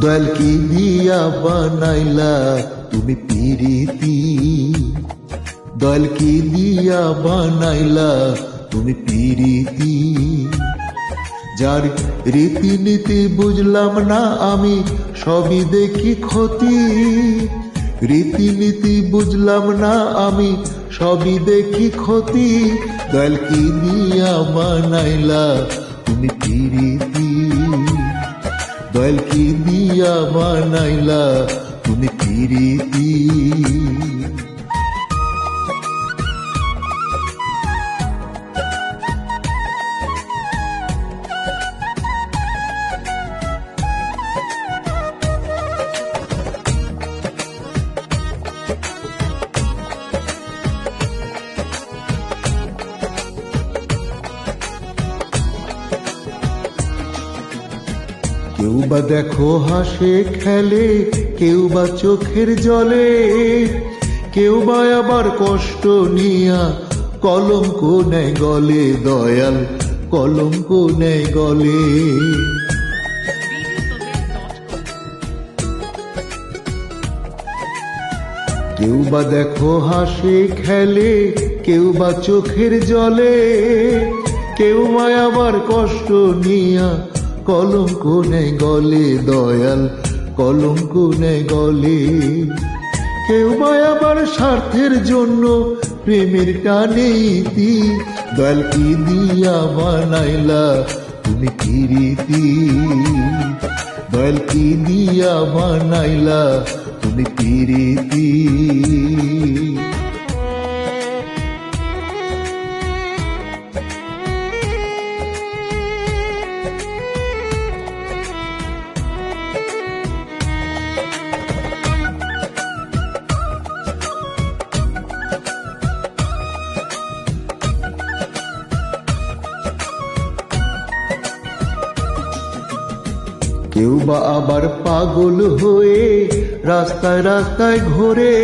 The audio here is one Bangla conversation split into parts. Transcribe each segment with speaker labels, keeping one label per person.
Speaker 1: দয়াল কি দিয়া বানাইলা তুমি পিরিতি, দয়াল কি দিয়া বানাইলা তুমি পিরিতি। যার রীতিনীতি বুঝলাম না আমি সবই দেখি ক্ষতি, রীতিনীতি বুঝলাম না আমি সবই দেখি ক্ষতি। দয়াল কি দিয়া বানাইলা তুমি পিরিতি, দয়াল কি দিয়া বানাইলা তুমি পিরিতি। কেউ বা দেখো হাসে খেলে, কেউ বা চোখের জলে, কেউ বা আবার কষ্ট নিয়া কলঙ্ক নেয় গলে। দয়াল কলঙ্ক নেয় গলে। কেউ বা দেখো হাসে খেলে, কেউ বা চোখের জলে, কেউ বা আবার কষ্ট নিয়া কলঙ্ক নেয় গলে। দয়াল কলঙ্ক নেয় গলে। কেউ বা আবার স্বার্থের জন্য প্রেমের টানে ইতি। দয়াল কি দিয়া বানাইলা তুমি পিরিতি, দয়াল কি দিয়া বানাইলা তুমি পিরিতি। কেউ বা আবার পাগল হয়ে রাস্তায় রাস্তায় ঘোরে,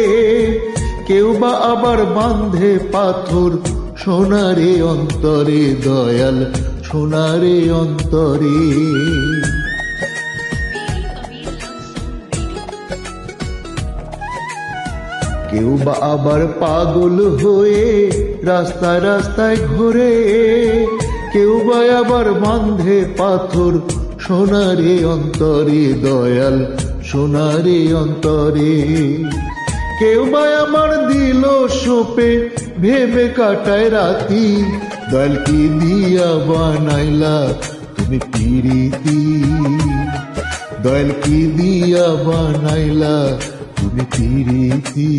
Speaker 1: কেউ বা আবার বাঁধে পাথর সোনারে অন্তরে। দয়াল সোনারে অন্তরে। কেউ বা আবার পাগল হয়ে রাস্তায় রাস্তায় ঘোরে, কেউ বা আবার বাঁধে পাথর সোনারে অন্তরে। দয়াল সোনারে অন্তরে। কেউ বা আমার দিল সোপে ভেবে কাটায় রাতি। দয়াল কি দিয়া বানাইলা তুমি পিরিতি, দয়াল কি দিয়া বানাইলা তুমি পিরিতি।